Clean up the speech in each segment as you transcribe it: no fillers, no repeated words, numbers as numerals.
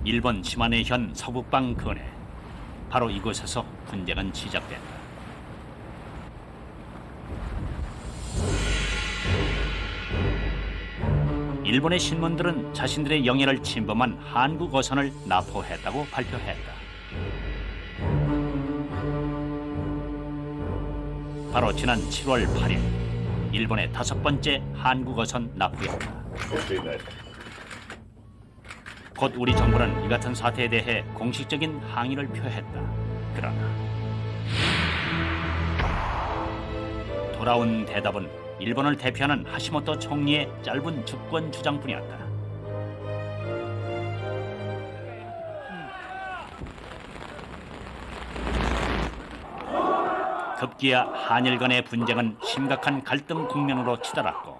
일본 시마네현 서북방 근해. 바로 이곳에서 분쟁은 시작된다. 일본의 신문들은 자신들의 영해를 침범한 한국 어선을 납포했다고 발표했다. 바로 지난 7월 8일 일본의 5번째 한국 어선 납포였다. 곧 우리 정부는 이 같은 사태에 대해 공식적인 항의를 표했다. 그러나 돌아온 대답은 일본을 대표하는 하시모토 총리의 짧은 주권 주장뿐이었다. 급기야 한일 간의 분쟁은 심각한 갈등 국면으로 치달았고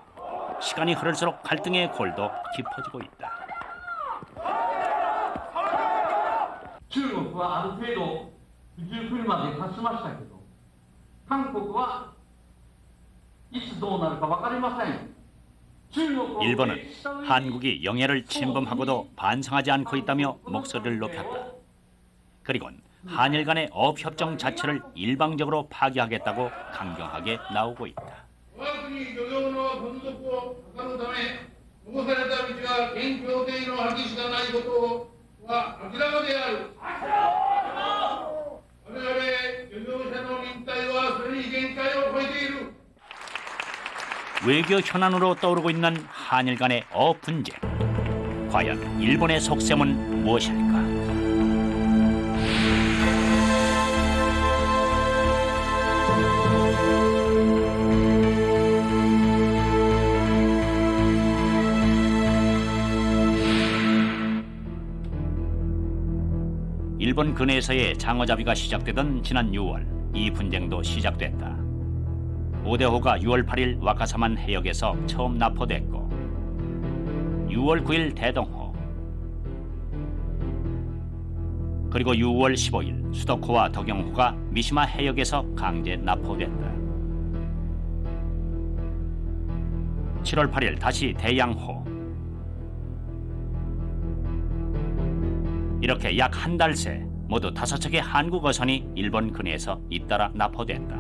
시간이 흐를수록 갈등의 골도 깊어지고 있다. 中国はある程度九十九里まで達しましたけど、韓国はいつどうなるか分かりません。 일본은 한국이 영해를 침범하고도 반성하지 않고 있다며 목소리를 높였다. 그리고는 한일 간의 어업협정 자체를 일방적으로 파기하겠다고 강경하게 나오고 있다. 我が国漁業の存続を図るため残された道は現協定の破棄しかないことは明らかである。我々漁業者の忍耐はそれに限界を超えている。 외교 현안으로 떠오르고 있는 한일 간의 어업 분쟁. 과연 일본의 속셈은 무엇일까? 일본 근해에서의 장어잡이가 시작되던 지난 6월 이 분쟁도 시작됐다. 오대호가 6월 8일 와카사만 해역에서 처음 납포됐고 6월 9일 대동호 그리고 6월 15일 수도코와 덕영호가 미시마 해역에서 강제 납포됐다. 7월 8일 다시 대양호. 이렇게 약 한 달 새 모두 5척의 한국 어선이 일본 근해에서 잇따라 납포됐다.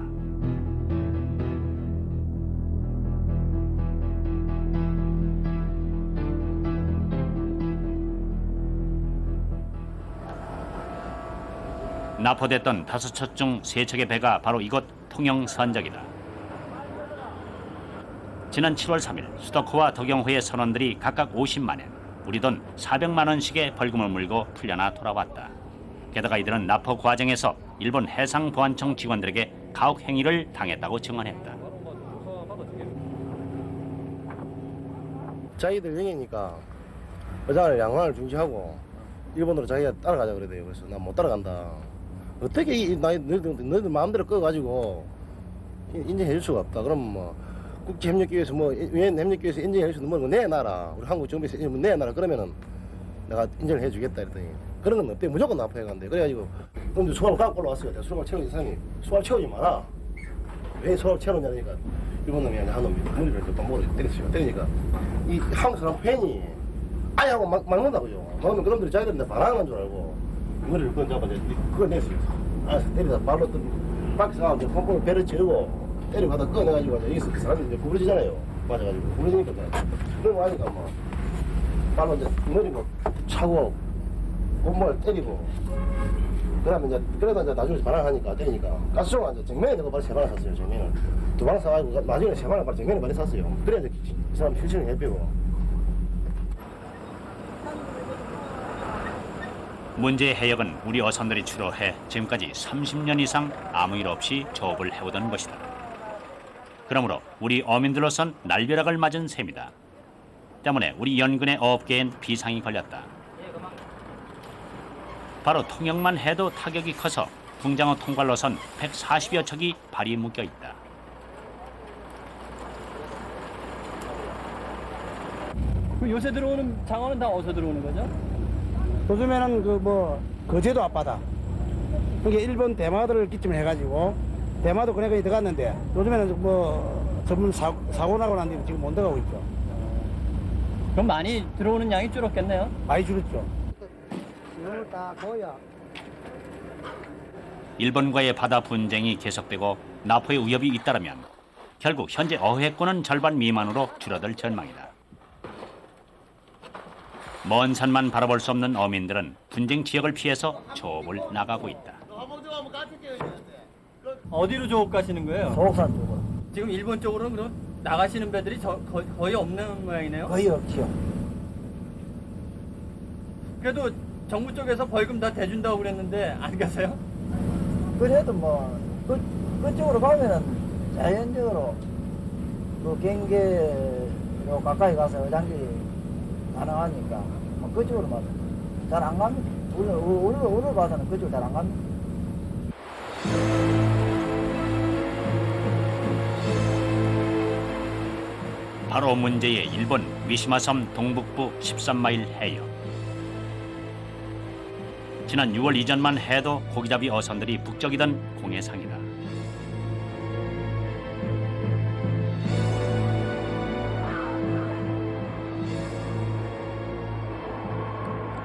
납포됐던 5척 중 3척의 배가 바로 이곳 통영선적이다. 지난 7월 3일 수도코와 덕영호의 선원들이 각각 50만 엔, 우리 돈 400만 원씩의 벌금을 물고 풀려나 돌아왔다. 게다가 이들은 납포 과정에서 일본 해상보안청 직원들에게 가혹 행위를 당했다고 증언했다. 자기들 영해니까 어장을 양호를 중지하고 일본으로 자기가 따라가자 그러대요. 그래서 난 못 따라간다. 어떻게 너희들 마음대로 꺼가지고 인정해줄 수가 없다. 그럼 뭐 국제협력기구에서 뭐 유엔 협력기구에서 인정해줄 수 있는 뭐 내놔라. 우리 한국 정부에서 내놔라. 그러면은 내가 인정을 해주겠다 이랬더니 그런 건 없대. 무조건 납포해 간대. 그래가지고 그럼 수갑을 갖고 올라왔어요. 내가 수갑을 채우는 이상이 수갑을 채우지 마라. 왜 수갑을 채우느냐니까 일본 놈이 아니라 한 놈이 머리를 반복으로 때렸어요. 때리니까 이 한국 사람 팬이 아예 하고 막는다고요. 그러면 그놈들이 자기들한테 반항한 줄 알고 머리를 그건 잡아 그거 냈어요. 알아서 때리다 발로 밖에 사람 이제 pompom을 배를 지르고 때려가다 꺼내가지고 여기서 그 사람이 이제 구부러지잖아요. 맞아가지고 구부러지니까 그런 거 하니까 뭐 발로 이제 머리 뭐 차고 몸을 때리고 그러면 이제 그러다 이제 나중에 반항하니까 때리니까 가스총을 이제 정면에 내가 바로 3방 샀어요. 정면을 2방 사가지고 나중에 3방을 바로 정면에 바로 샀어요. 그래야 이제 이 사람 휴신을 해빼고. 문제의 해역은 우리 어선들이 주로해 지금까지 30년 이상 아무 일 없이 조업을 해오던 것이다. 그러므로 우리 어민들로선 날벼락을 맞은 셈이다. 때문에 우리 연근의 어업계엔 비상이 걸렸다. 바로 통영만 해도 타격이 커서 궁장어 통괄로선 140여 척이 발이 묶여 있다. 요새 들어오는 장어는 다 어디서 들어오는 거죠? 요즘에는 그 뭐 거제도 앞바다 그게 일본 대마도를 기점을 해가지고 대마도 그네까지 들어갔는데 요즘에는 뭐 전문 사고 나고 난 뒤에 지금 못 들어가고 있죠. 그럼 많이 들어오는 양이 줄었겠네요. 많이 줄었죠. 이거 다 거야. 일본과의 바다 분쟁이 계속되고 나포의 위협이 잇따르면 결국 현재 어획권은 절반 미만으로 줄어들 전망이다. 먼 산만 바라볼 수 없는 어민들은 분쟁 지역을 피해서 조업을 나가고 있다. 어디로 조업 가시는 거예요? 소옥산 쪽으로. 지금 일본 쪽으로는 그럼 나가시는 배들이 거의 없는 모양이네요. 거의 없지요. 그래도 정부 쪽에서 벌금 다 대준다고 그랬는데 안 가세요? 그래도 뭐 그쪽으로 가면은 자연적으로 그 경계로 가까이 가서 의장질이 가능하니까 뭐 그쪽으로 잘 안 갑니다. 오늘 봐서는 그쪽으로 잘 안 갑니다. 바로 문제의 일본 위시마섬 동북부 13마일 해역. 지난 6월 이전만 해도 고기잡이 어선들이 북적이던 공해상이다.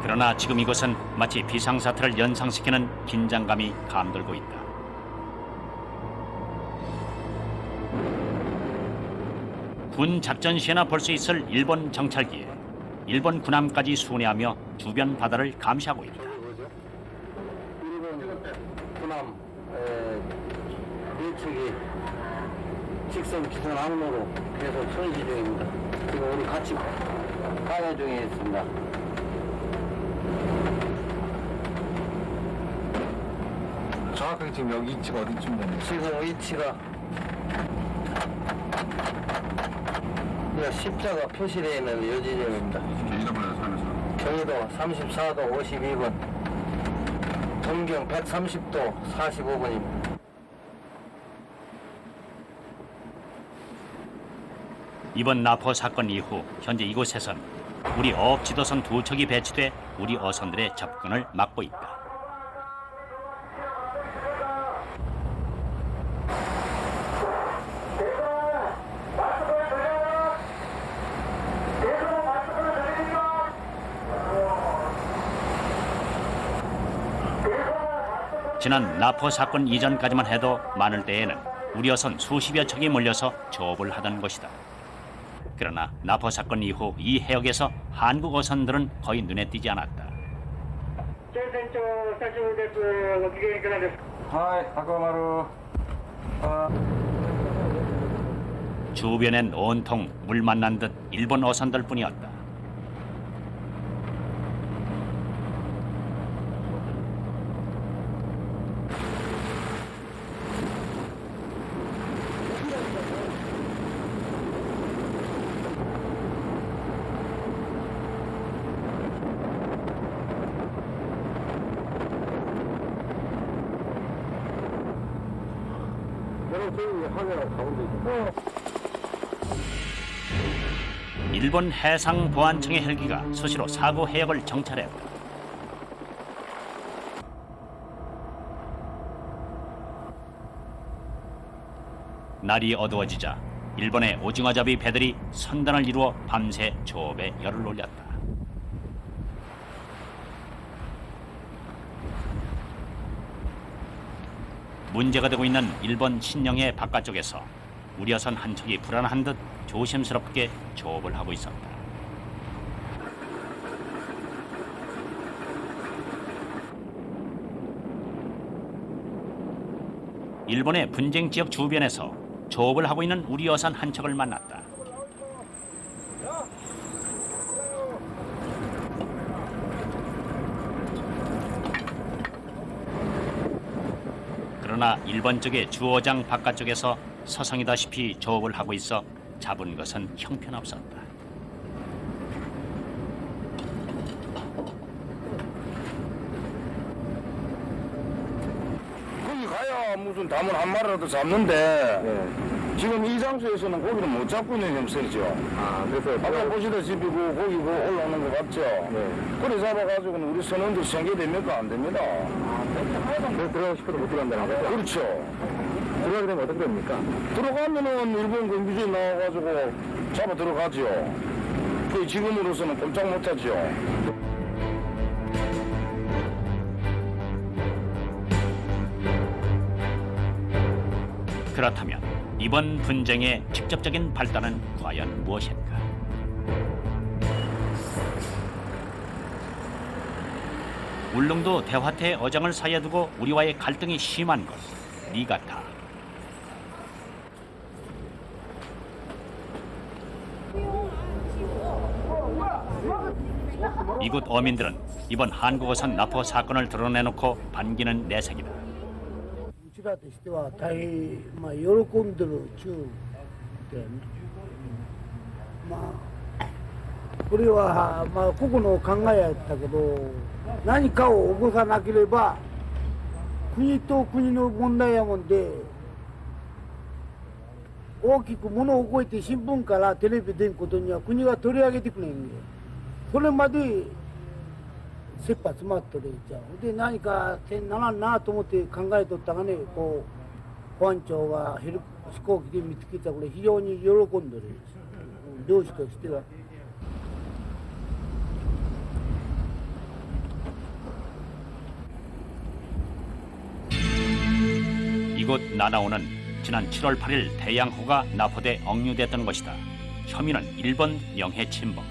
그러나 지금 이곳은 마치 비상사태를 연상시키는 긴장감이 감돌고 있다. 군 작전 시에나 볼 수 있을 일본 정찰기에 일본 군함까지 순회하며 주변 바다를 감시하고 있다. 일본 군함 일측이 직선 기선 항로로 계속 천시 중입니다. 지금 우리 같이 방해 중에 있습니다. 정확하게 지금 여기 위치가 어디쯤 되나요? 지금 위치가 십자가 표시되어 있는 요 지점입니다. 경의도 34도 52분, 동경 130도 45분입니다. 이번 나포 사건 이후 현재 이곳에선 우리 어업 지도선 2척이 배치돼 우리 어선들의 접근을 막고 있다. 지난 나포 사건 이전까지만 해도 많을 때에는 우리 어선 수십여 척이 몰려서 조업을 하던 것이다. 그러나 나포 사건 이후 이 해역에서 한국 어선들은 거의 눈에 띄지 않았다. 주변엔 온통 물 만난 듯 일본 어선들 뿐이었다. 일본 해상보안청의 헬기가 수시로 사고 해역을 정찰했다. 날이 어두워지자 일본의 오징어잡이 배들이 선단을 이루어 밤새 조업에 열을 올렸다. 문제가 되고 있는 일본 신령의 바깥쪽에서 우리 어선 한 척이 불안한 듯 조심스럽게 조업을 하고 있었다. 일본의 분쟁 지역 주변에서 조업을 하고 있는 우리 어선 한 척을 만났다. 그러나 일본 쪽의 주어장 바깥쪽에서 서성이다시피 조업을 하고 있어 잡은 것은 형편없었다. 거기 가야 무슨 담을 한 마리라도 잡는데 지금 이 장소에서는 고기를 못 잡고 있는 형설이죠. 그래서 아까 보시다시피 그 고기 그 올라오는 거 맞죠? 그래 잡아가지고는 우리 선원들 생계됩니까? 안 됩니다. 그래서 들어가고 싶어도 못 들어간다는 거죠? 그렇죠. 들어가게 되면 어떻게 됩니까? 들어가면은 일본 경비주에 나와가지고 잡아 들어가죠. 그 지금으로서는 꼼짝 못하죠. 그렇다면 이번 분쟁의 직접적인 발단은 과연 무엇일까? 울릉도 대화태 어장을 사이에 두고 우리와의 갈등이 심한 것, 니가타. 이곳 어민들은 이번 한국어선 납포 사건을 드러내놓고 반기는 내색이다. うちらとしては大変、喜んでる中で、これは、個々の考えやったけど、何かを起こさなければ国と国の問題やもんで、大きく物を動いて新聞からテレビ出んことには国が取り上げてくれんよ。それまで切羽詰まっとるじゃん。で何かせんならんなと思って考えとったがね、こう保安庁が飛行機で見つけたこれ非常に喜んでる漁師としては。 이곳 나나오는 지난 7월 8일 대양호가 납포돼 억류됐던 것이다. 혐의는 일본 영해 침범.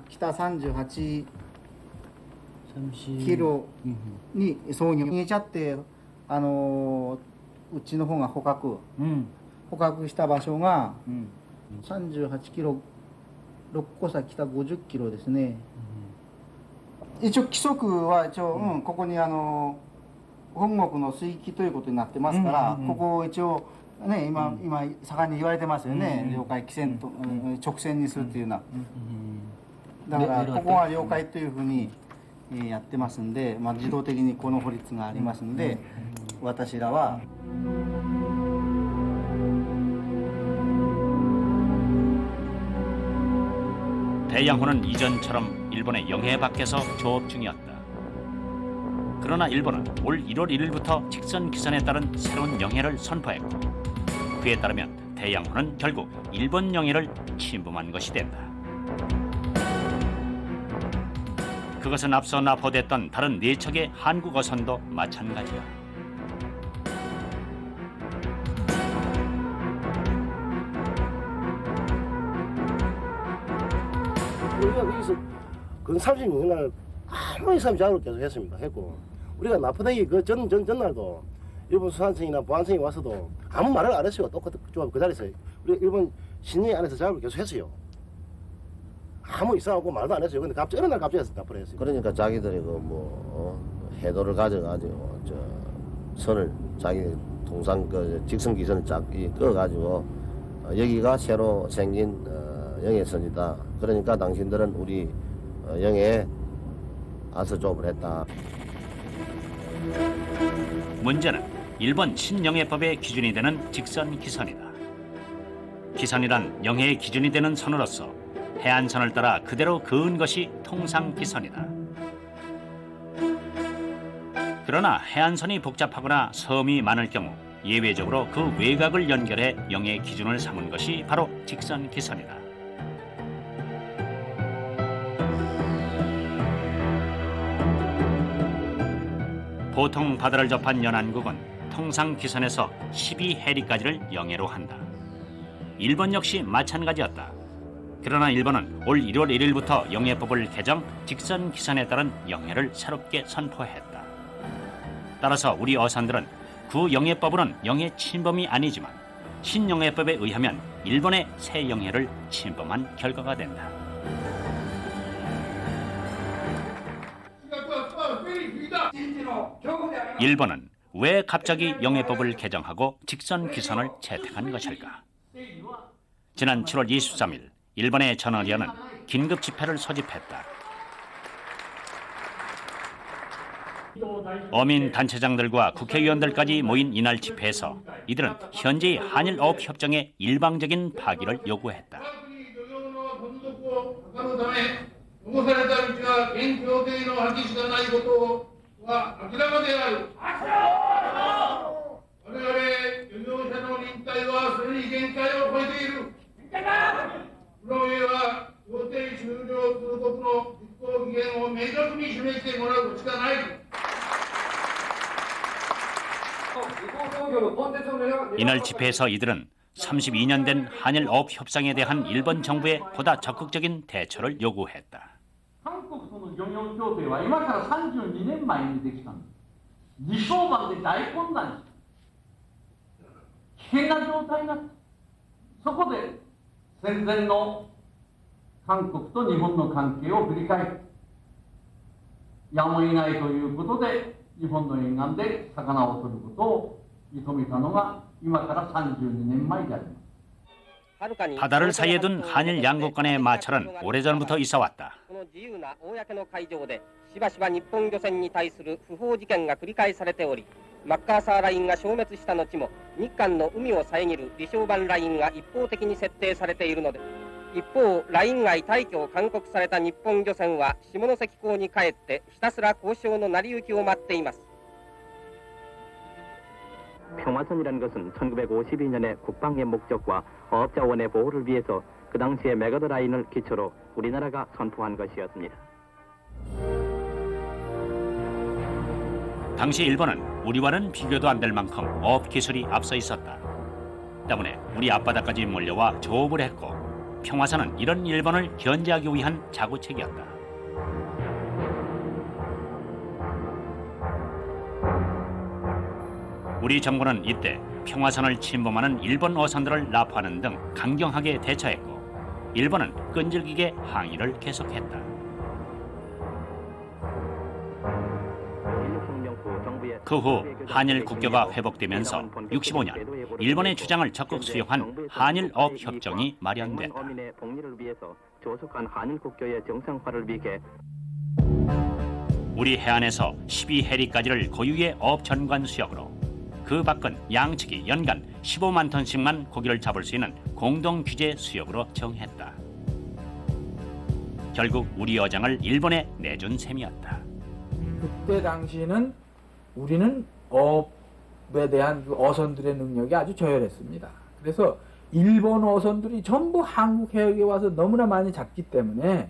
北38キロにそうに逃げちゃって、うちの方が捕獲した場所が38キロ、六甲崎北50キロですね。一応規則はここに本国の水域ということになってますから、ここを一応ね、今盛んに言われてますよね、領海規制と直線にするっていうのは。だからここは領海というふうにやってますんで、自動的にこの法律がありますんで、私らは。 대양호는 이전처럼 일본의 영해 밖에서 조업 중이었다. 그러나 일본은 올 1월 1일부터 직선 기선에 따른 새로운 영해를 선포했고, 그에 따르면 대양호는 결국 일본 영해를 침범한 것이 된다. 그것은 앞서 납포됐던 다른 4척의 한국 어선도 마찬가지다. 우리가 여기서 그 36년간 아무 이상 작업을 계속 했습니다. 했고 우리가 납포되기 그 전날도 일본 수산청이나 보안청이 와서도 아무 말을 안 했어요. 똑같은 그 자리에서 우리 일본 신의 안에서 작업을 계속 했어요. 아무 이상 없고 말도 안 했어요. 근데 갑자기 어느 날 갑자기 납포를 했어요. 그러니까 자기들이 해도를 가져가지고 선을 자기 동상 직선 기선을 끄어가지고 여기가 새로 생긴 영해선이다. 그러니까 당신들은 우리 영해에 안서조업을 했다. 문제는 일본 신영해법의 기준이 되는 직선 기선이다. 기선이란 영해의 기준이 되는 선으로서 해안선을 따라 그대로 그은 것이 통상 기선이다. 그러나 해안선이 복잡하거나 섬이 많을 경우 예외적으로 그 외곽을 연결해 영해 기준을 삼은 것이 바로 직선 기선이다. 보통 바다를 접한 연안국은 통상 기선에서 12해리까지를 영해로 한다. 일본 역시 마찬가지였다. 그러나 일본은 올 1월 1일부터 영해법을 개정, 직선 기선에 따른 영해를 새롭게 선포했다. 따라서 우리 어선들은 구 영해법으로는 영해 침범이 아니지만 신영해법에 의하면 일본의 새 영해를 침범한 결과가 된다. 일본은 왜 갑자기 영해법을 개정하고 직선 기선을 채택한 것일까? 지난 7월 23일 일본의 전어리아는 긴급 집회를 소집했다. 어민 단체장들과 국회의원들까지 모인 이날 집회에서 이들은 현재의 한일어업 협정의 일방적인 파기를 요구했다. 残された道が現協定の破棄しかないことは明らかである。我々漁業者の忍耐はそれに限界を超えている。この上は協定終了通告の実行期限を明確に示してもらうしかない。 이날 집회에서 이들은 32년 된 한일 어업 협상에 대한 일본 정부의 보다 적극적인 대처를 요구했다. 韓国との漁業協定は今から32年前にできたんです。自商版で大混乱した。危険な状態になった。そこで戦前の韓国と日本の関係を振り返ってやむを得ないということで日本の沿岸で魚を取ることを認めたのが今から32年前であります。 바다를 사이에 둔 한일 양국 간의 마찰은 오래전부터 있어왔다. この自由な公の海上でしばしば日本漁船に対する不法事件が繰り返されており、マッカーサーラインが消滅した後も日韓の海を遮る離礁板ラインが一方的に設定されているので、一方ライン外退去を勧告された日本漁船は下関港に帰ってひたすら交渉の成り行きを待っています。 평화선이라는 것은 1952년의 국방의 목적과 어업자원의 보호를 위해서 그 당시의 메가드 라인을 기초로 우리나라가 선포한 것이었습니다. 당시 일본은 우리와는 비교도 안 될 만큼 어업 기술이 앞서 있었다. 때문에 우리 앞바다까지 몰려와 조업을 했고 평화선은 이런 일본을 견제하기 위한 자구책이었다. 우리 정부는 이때 평화선을 침범하는 일본 어선들을 납포하는 등 강경하게 대처했고 일본은 끈질기게 항의를 계속했다. 그 후 한일 국교가 회복되면서 65년 일본의 주장을 적극 수용한 한일 어업 협정이 마련됐다. 우리 해안에서 12해리까지를 고유의 어업 전관 수역으로 그 밖은 양측이 연간 15만 톤씩만 고기를 잡을 수 있는 공동 규제 수역으로 정했다. 결국 우리 어장을 일본에 내준 셈이었다. 그때 당시는 우리는 어업에 대한 그 어선들의 능력이 아주 저열했습니다. 그래서 일본 어선들이 전부 한국 해역에 와서 너무나 많이 잡기 때문에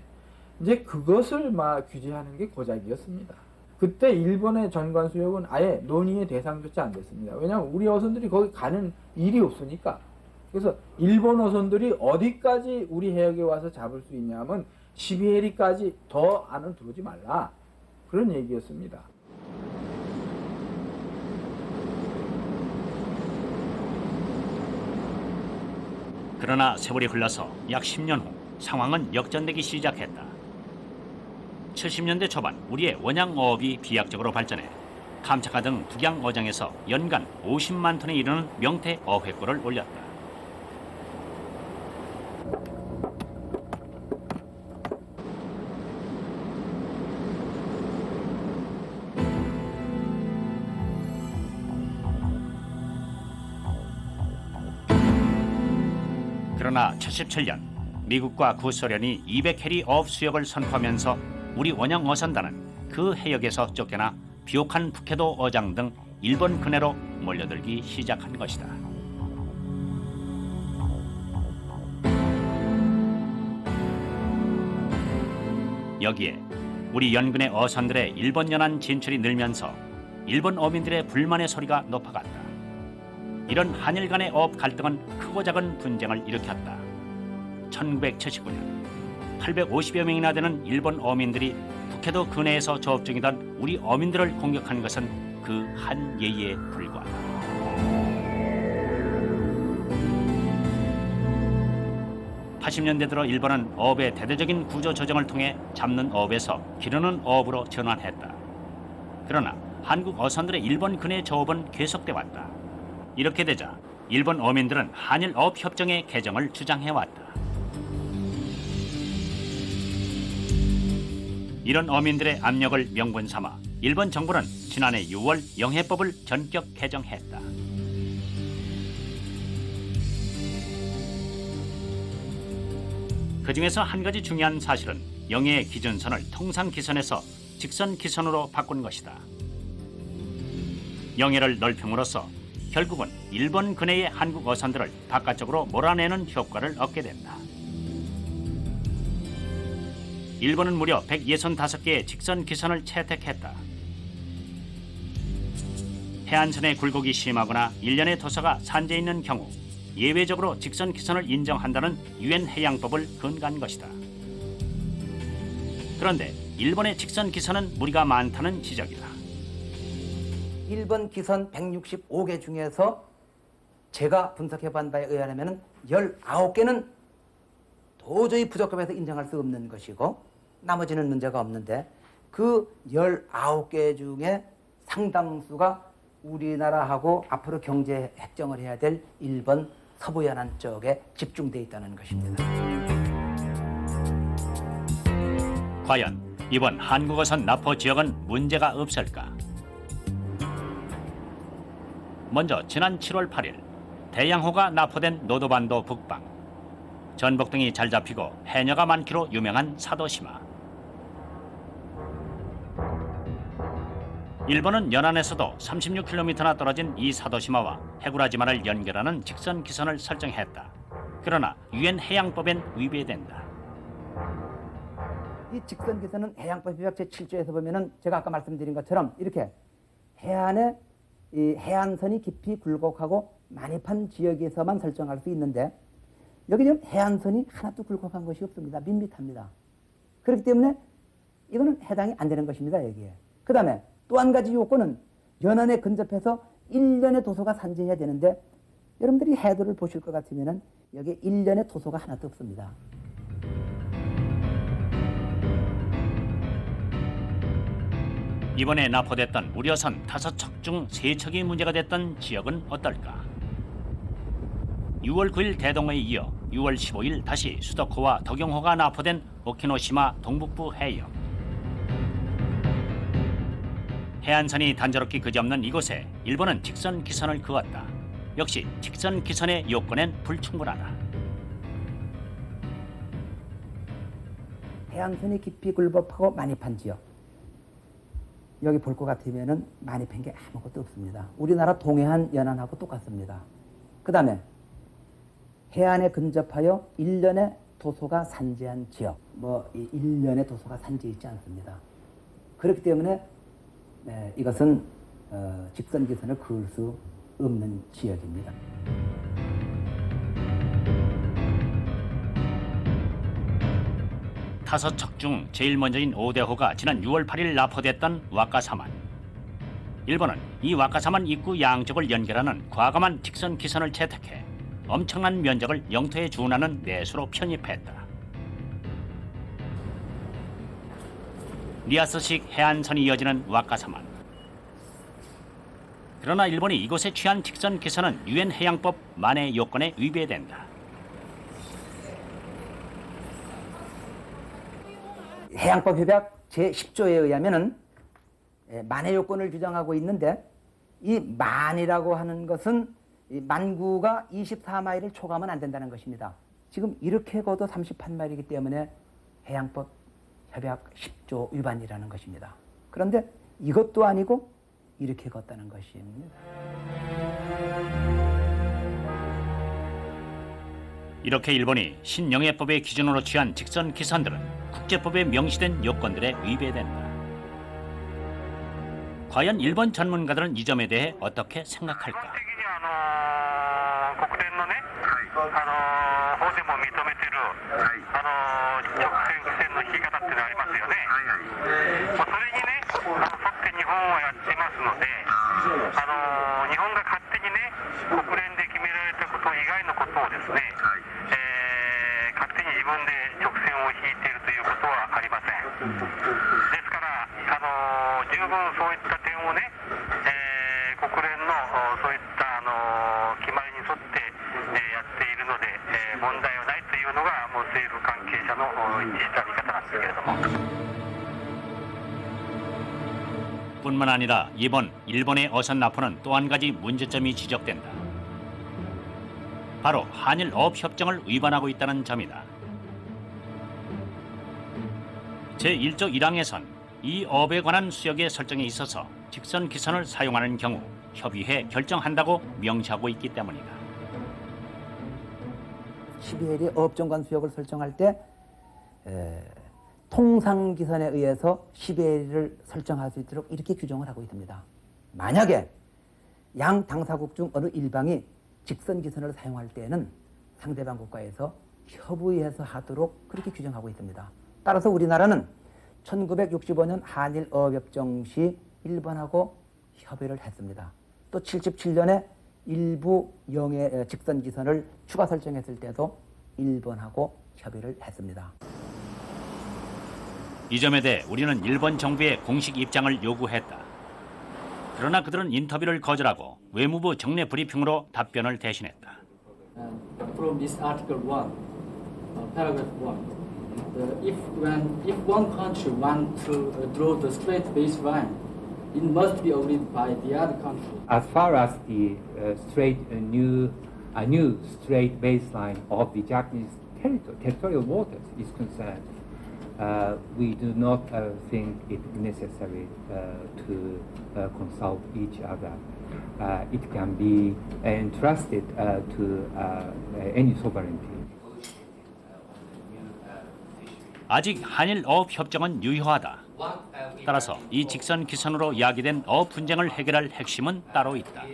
이제 그것을 막 규제하는 게 고작이었습니다. 그때 일본의 전관 수역은 아예 논의의 대상조차 안 됐습니다. 왜냐하면 우리 어선들이 거기 가는 일이 없으니까. 그래서 일본 어선들이 어디까지 우리 해역에 와서 잡을 수 있냐면 12해리까지 더 안은 들어오지 말라. 그런 얘기였습니다. 그러나 세월이 흘러서 약 10년 후 상황은 역전되기 시작했다. 70년대 초반 우리의 원양 어업이 비약적으로 발전해 감차카 등 북양 어장에서 연간 50만 톤에 이르는 명태 어획고를 올렸다. 그러나 77년 미국과 구소련이 200해리 어업 수역을 선포하면서 우리 원양 어선단은 그 해역에서 쫓겨나 비옥한 북해도 어장 등 일본 근해로 몰려들기 시작한 것이다. 여기에 우리 연근의 어선들의 일본 연안 진출이 늘면서 일본 어민들의 불만의 소리가 높아갔다. 이런 한일 간의 어업 갈등은 크고 작은 분쟁을 일으켰다. 1979년 850여 명이나 되는 일본 어민들이 북해도 근해에서 조업 중이던 우리 어민들을 공격한 것은 그 한 예의에 불과하다. (80년대) 들어 일본은 어업의 대대적인 구조 조정을 통해 잡는 어업에서 기르는 어업으로 전환했다. 그러나 한국 어선들의 일본 근해 조업은 계속돼 왔다. 이렇게 되자 일본 어민들은 한일 어업 협정의 개정을 주장해왔다. 이런 어민들의 압력을 명분 삼아 일본 정부는 지난해 6월 영해법을 전격 개정했다. 그 중에서 한 가지 중요한 사실은 영해의 기준선을 통상기선에서 직선기선으로 바꾼 것이다. 영해를 넓힘으로써 결국은 일본 근해의 한국 어선들을 바깥쪽으로 몰아내는 효과를 얻게 된다. 일본은 무려 165개의 직선 기선을 채택했다. 해안선의 굴곡이 심하거나 일련의 도서가 산재 있는 경우 예외적으로 직선 기선을 인정한다는 유엔 해양법을 근거한 것이다. 그런데 일본의 직선 기선은 무리가 많다는 지적이다. 일본 기선 165개 중에서 제가 분석해본 바에 의하면 19개는 도저히 부족함에서 인정할 수 없는 것이고 나머지는 문제가 없는데 그 19개 중에 상당수가 우리나라하고 앞으로 경제 협정을 해야 될 일본 서부연안 쪽에 집중돼 있다는 것입니다. 과연 이번 한국어선 납포 지역은 문제가 없을까? 먼저 지난 7월 8일 대양호가 납포된 노도반도 북방. 전복 등이 잘 잡히고 해녀가 많기로 유명한 사도시마. 일본은 연안에서도 36km나 떨어진 이 사도시마와 해구라지마를 연결하는 직선 기선을 설정했다. 그러나 유엔 해양법엔 위배된다. 이 직선 기선은 해양법 협약 제7조에서 보면은 제가 아까 말씀드린 것처럼 이렇게 해안에 이 해안선이 깊이 굴곡하고 많이판 지역에서만 설정할 수 있는데 여기 지금 해안선이 하나도 굴곡한 것이 없습니다. 밋밋합니다. 그렇기 때문에 이거는 해당이 안 되는 것입니다. 여기에. 그 다음에 또 한 가지 요건은 연안에 근접해서 1년의 도소가 산재해야 되는데 여러분들이 해도를 보실 것 같으면은 여기 1년의 도소가 하나도 없습니다. 이번에 납포됐던 우려선 5척 중 3척이 문제가 됐던 지역은 어떨까? 6월 9일 대동호에 이어 6월 15일 다시 수도코와 도경호가 납포된 오키노시마 동북부 해역. 해안선이 단조롭기 그지없는 이곳에 일본은 직선 기선을 그었다. 역시 직선 기선의 요건엔 불충분하다. 해안선이 깊이 굴복하고 많이 판 지역. 여기 볼 것 같으면은 많이 판 게 아무것도 없습니다. 우리나라 동해안 연안하고 똑같습니다. 그 다음에 해안에 근접하여 1년의 도소가 산재한 지역. 뭐 1년의 도소가 산재 있지 않습니다. 그렇기 때문에 이것은 직선 기선을 그을 수 없는 지역입니다. 다섯 척 중 제일 먼저인 오대호가 지난 6월 8일 납포됐던 와카사만. 일본은 이 와카사만 입구 양쪽을 연결하는 과감한 직선 기선을 채택해 엄청난 면적을 영토에 준하는 내수로 편입했다. 리아스식 해안선이 이어지는 와카사만. 그러나 일본이 이곳에 취한 직선 기선은 유엔 해양법 만해 요건에 위배된다. 해양법 협약 제10조에 의하면은 만해 요건을 규정하고 있는데 이 만이라고 하는 것은 이 만구가 24마일을 초과하면 안 된다는 것입니다. 지금 이렇게 거도 38마일이기 때문에 해양법 협약 10조 위반이라는 것입니다. 그런데 이것도 아니고 이렇게 걷다는 것입니다. 이렇게 일본이 신영해법의 기준으로 취한 직선 기선들은 국제법에 명시된 요건들에 위배된다. 과연 일본 전문가들은 이 점에 대해 어떻게 생각할까? 国連のね、法でも認めてる、直線規制の引き方っていうのありますよね。それにね、沿って日本はやってますので、日本が勝手にね、国連で決められたこと以外のことをですね、勝手に自分で直線を引いているということはありません。ですから、十分そういった点をね、国連のそういった決まりに沿ってやっているので、問題はないというのがもう政府関係者の一致した見方なんですけれども。 뿐만 아니라 이번 일본의 어선 납포는 또 한 가지 문제점이 지적된다. 바로 한일 어업 협정을 위반하고 있다는 점이다. 제1조 1항에선 이 어업에 관한 수역의 설정에 있어서 직선 기선을 사용하는 경우 협의해 결정한다고 명시하고 있기 때문이다. 시베리아 어업정관 수역을 설정할 때 통상기선에 의해서 시베리아를 설정할 수 있도록 이렇게 규정을 하고 있습니다. 만약에 양 당사국 중 어느 일방이 직선기선을 사용할 때에는 상대방 국가에서 협의해서 하도록 그렇게 규정하고 있습니다. 따라서 우리나라는 1965년 한일어업협정 시 일본하고 협의를 했습니다. 또 77년에 일부 영해 직선기선을 추가 설정했을 때도 일본하고 협의를 했습니다. 이 점에 대해 우리는 일본 정부의 공식 입장을 요구했다. 그러나 그들은 인터뷰를 거절하고 외무부 정례 브리핑으로 답변을 대신했다. From this Article 1, paragraph 1, if one country wants to draw the straight baseline, it must be agreed by the other country. As far as the new straight baseline of the Japanese territorial waters is concerned, we do not think it necessary to consult each other. It can be entrusted to any sovereignty. 아직 한일 어업 협정은 유효하다. 따라서 이 직선 기선으로 야기된 어업 분쟁을 해결할 핵심은 따로 있다.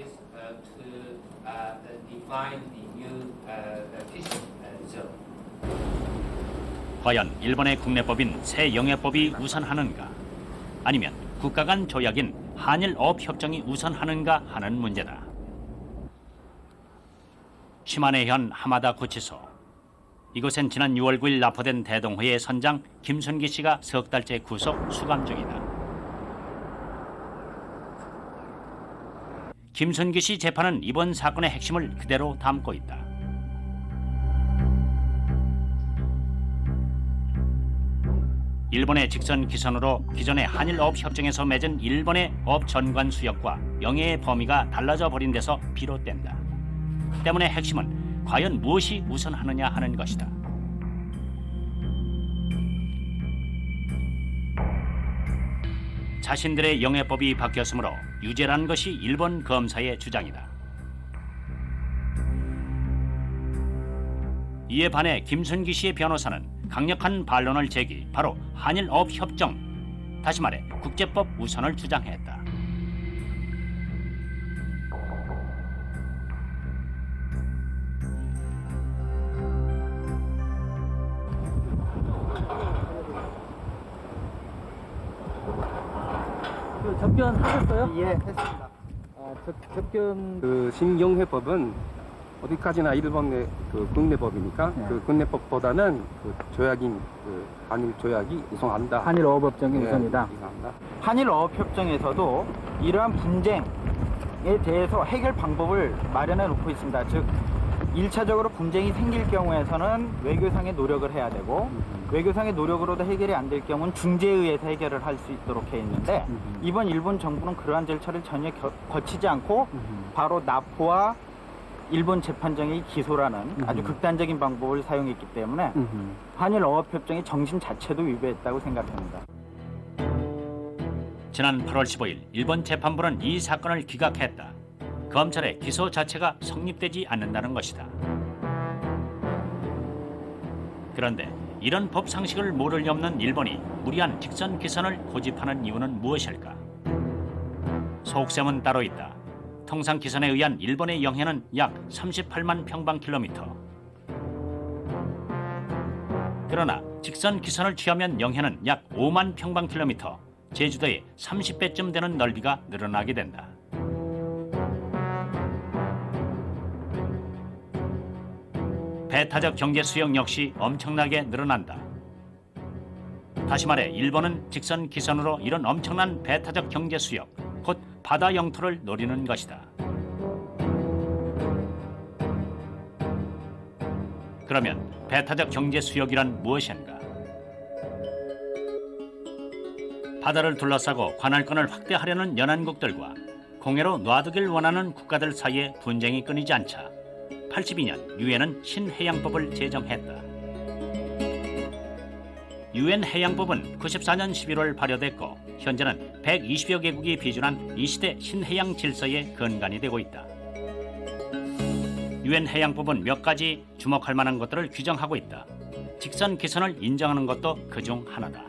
과연 일본의 국내법인 새 영해법이 우선하는가? 아니면 국가 간 조약인 한일 어업 협정이 우선하는가 하는 문제다. 시마네현 하마다 구치소. 이곳엔 지난 6월 9일 납포된 대동호의 선장 김순기 씨가 석 달째 구속 수감 중이다. 김순기 씨 재판은 이번 사건의 핵심을 그대로 담고 있다. 일본의 직선 기선으로 기존의 한일 어업 협정에서 맺은 일본의 어업 전관 수역과 영해의 범위가 달라져 버린 데서 비롯된다. 때문에 핵심은 과연 무엇이 우선하느냐 하는 것이다. 자신들의 영해법이 바뀌었으므로 유죄라는 것이 일본 검사의 주장이다. 이에 반해 김순기 씨의 변호사는 강력한 반론을 제기, 바로 한일 어업 협정, 다시 말해 국제법 우선을 주장했다. 접견하셨어요? 예, 했습니다. 접견 그 신영해법은 어디까지나 일본의 그 국내법이니까 그 국내법보다는 그 조약인 그 한일 조약이 우선한다. 한일 어업협정이 우선이다. 우선한다. 한일 어업협정에서도 이러한 분쟁에 대해서 해결 방법을 마련해 놓고 있습니다. 즉 1차적으로 분쟁이 생길 경우에서는 외교상의 노력을 해야 되고 외교상의 노력으로도 해결이 안 될 경우는 중재에 의해서 해결을 할 수 있도록 해 있는데 이번 일본 정부는 그러한 절차를 전혀 거치지 않고 바로 납포와 일본 재판정의 기소라는 아주 극단적인 방법을 사용했기 때문에 한일 어업협정의 정신 자체도 위배했다고 생각합니다. 지난 8월 15일 일본 재판부는 이 사건을 기각했다. 검찰의 기소 자체가 성립되지 않는다는 것이다. 그런데 이런 법 상식을 모를 리 없는 일본이 무리한 직선 기선을 고집하는 이유는 무엇일까? 속셈은 따로 있다. 통상 기선에 의한 일본의 영해는 약 38만 평방킬로미터. 그러나 직선 기선을 취하면 영해는 약 5만 평방킬로미터, 제주도의 30배쯤 되는 넓이가 늘어나게 된다. 배타적 경제 수역 역시 엄청나게 늘어난다. 다시 말해 일본은 직선 기선으로 이런 엄청난 배타적 경제 수역, 곧 바다 영토를 노리는 것이다. 그러면 배타적 경제 수역이란 무엇인가? 바다를 둘러싸고 관할권을 확대하려는 연안국들과 공해로 놔두길 원하는 국가들 사이에 분쟁이 끊이지 않자 82년 유엔은 신해양법을 제정했다. 유엔 해양법은 94년 11월 발효됐고 현재는 120여 개국이 비준한 이 시대 신해양 질서의 근간이 되고 있다. 유엔 해양법은 몇 가지 주목할 만한 것들을 규정하고 있다. 직선 기선을 인정하는 것도 그중 하나다.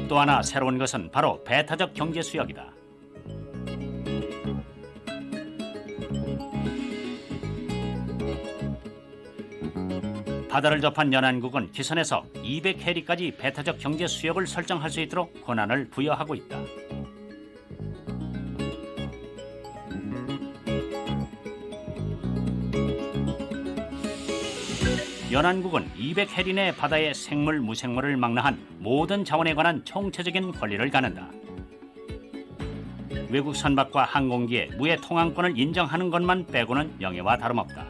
또 하나 새로운 것은 바로 배타적 경제 수역이다. 바다를 접한 연안국은 기선에서 200해리까지 배타적 경제 수역을 설정할 수 있도록 권한을 부여하고 있다. 연안국은 200해리 내 바다의 생물, 무생물을 망라한 모든 자원에 관한 총체적인 권리를 갖는다. 외국 선박과 항공기의 무해 통항권을 인정하는 것만 빼고는 영해와 다름없다.